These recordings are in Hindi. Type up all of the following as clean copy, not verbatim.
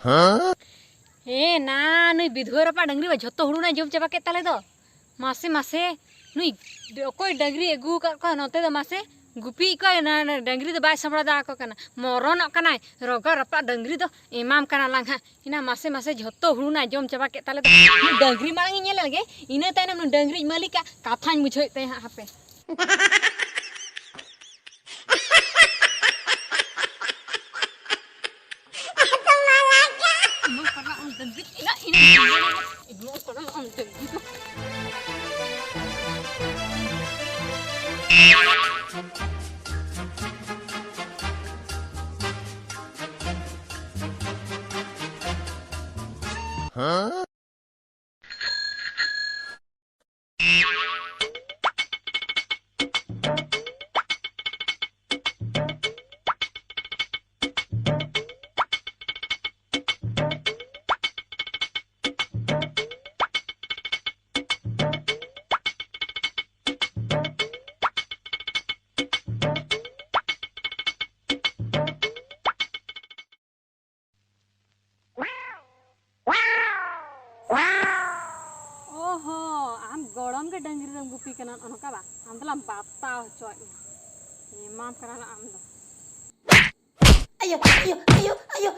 हे ना नुई विधवा रपा डंगरी बा झतो हुड़ू ना जम चाबा के ताले दो मासे मासे नुई कोई डंगरी एगू का नते दो मासे गुपी को ना डंगरी दो बाय संबड़ा दा को कना मरण कना रोगा रपा डंगरी दो इमाम कना लांगा इना मासे मासे झतो हुड़ू ना जम चाबा के ताले दो डंगरी मांगी नेल लगे इने तायनम डंगरी मालिका काथान बुझोय ते हापे Huh? गड़म के डंगरी दम गुपी कना अनका बा आंदला बाता चोय इमाम करा ला आंदो ayo ayo ayo ayo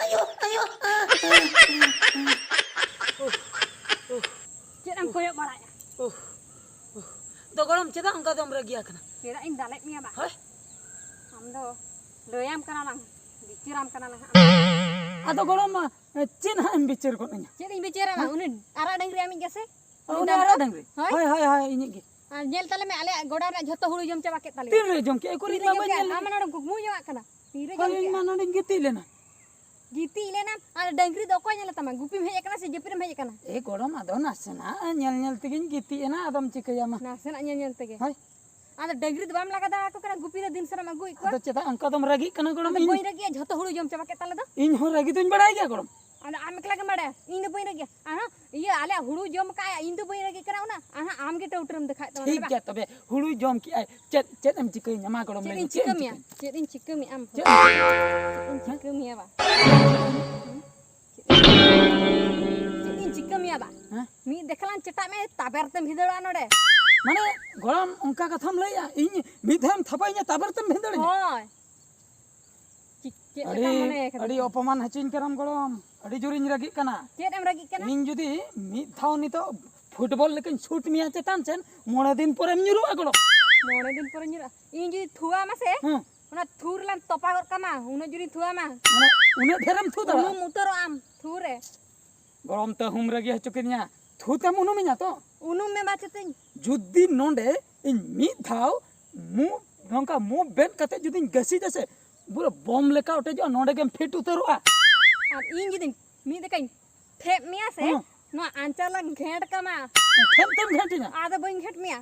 ayo ayo चेदम कोयो बड़ाया तो गरम चेदा अंका दम रगिया कना चेदा इन दाले मिया बा होय आमदो लोयाम कना लांग बिचिराम कना लांग आदो गरम चिन हम बिचर को नया चेद इन बिचिरा मा उनी आरा डंगरी आमी गेसे उनी आरा डंगरी हाय हाय हाय इनी गे जेल तले में आले गोडा रे झतो हुड़ू जम चाबा के ताले तीन रे जम के कोरी मा बन आम नड गुमु जवा कना तीरे हाय जम मा नड गीती लेना गीती लेना आ डंगरी दो को नेला तमा गुपी में एकना से जपिर में एकना ए गरम आदो नासना नेल नेल तगिन गीती एना आदम चिकया मा नासेना नेल तगे हाय आदा डंगरी दो बाम लगा दा को कना गुपी रे दिन सरा मगुई को आदो चेदा अंका दम रगी कना गरम बोई रे गया झतो हुड़ू जम चाबा के ताले दो इन हो रगी तुन बड़ाई गया गरम आना आम एकला के माडे इन दो बोई रे गया आना ये आले हुड़ू जम का इन दो बोई रे के कराव ना आना आम के टौटरम दिखाय तमा ठीक गया तबे हुड़ू जम की चेद चेद हम चिकई मा गरम ले चेद इन चिकमी आम इन चिकमी बा इन चिकमी बा मी देखलान चटा में ताबरतम भिदड़ा नडे माने गरम उनका कथम लइया इन मिधम थपाइया ताबरतम भिदड़े होय अड़ी अपमान हचिन करम गरम अड़ी जोरिन रगी कना चेद एम रगी कना इन जुदी मिद थाव नितो फुटबॉल लेकिन शूट मिया चेतान सेन मोणे दिन पर एम न्युरुआ गरो मोणे दिन पर न्युरा इन जुदी थुआ मासे ओना थुर लान तपा गर कमा उन जुदी थुआ मा माने उने ढेरम थु दड़ा उनु मुतरो आम थुरे गरम त हम रगी हचुकिनिया थु तम उनु मिया तो उनु में बाचतेन जुदी नोंडे इन मिद थाव मु नोंका मु बेन कते जुदी गसी जसे बुरा बम लेका उठे जो नोंडे के फिट उतरुआ और इन जुदी मी देखाइन ठेप मिया से नो आंचाला घेट कमा ठेप तम घेटिना आदा बइन घेट मिया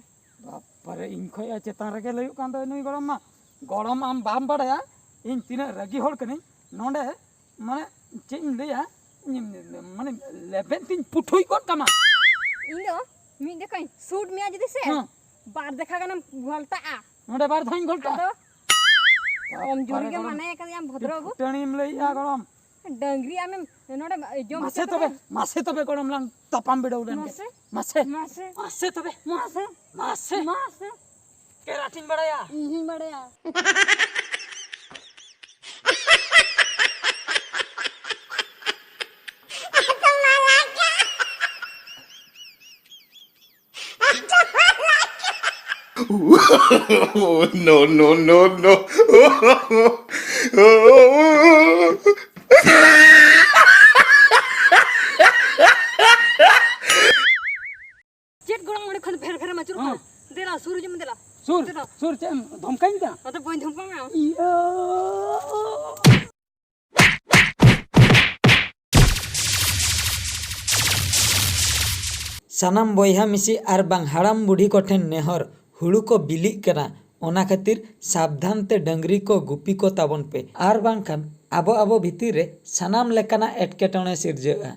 बाप रे इन खोया चेतान रगे लयु कान दो नुई गरम मा गरम आम बाम बड़ाया इन तीना रगी होड़ कनी नोंडे माने चे इन लेया माने लेबेन तीन पुठुई कोन कमा इन दो मी देखाइन सूट मिया जदी से बार देखा गनम घोलता आ नोंडे बार धाइन घोलता आदो ओम जोरी के माने कदियाम भद्रबु टणीम लइया गरम डंगरी आमे नोडे जो मासे तबे गरम लांग तपाम बिडौलन मासे मासे मासे मासे तबे मासे मासे मासे केराटिन बड़ाया इही बड़या No, no, no, no. चेट गोड़ा मोड़े खन फेर फेर मचुर का देला सूरज में देला सुर सुर चे धमकाइन का तो बोइन धमका में इयो सानाम बयहा मिसी आर बांग हाड़ाम बुढ़ी को ठेन नेहर हुड़ू को बिली करा ओना खातिर सावधान ते डंगरी को गुपी को ताबन पे आर बांखान आबो आबो भीतिर रे सानाम लेकाना एटकेटणे सिरजेगा।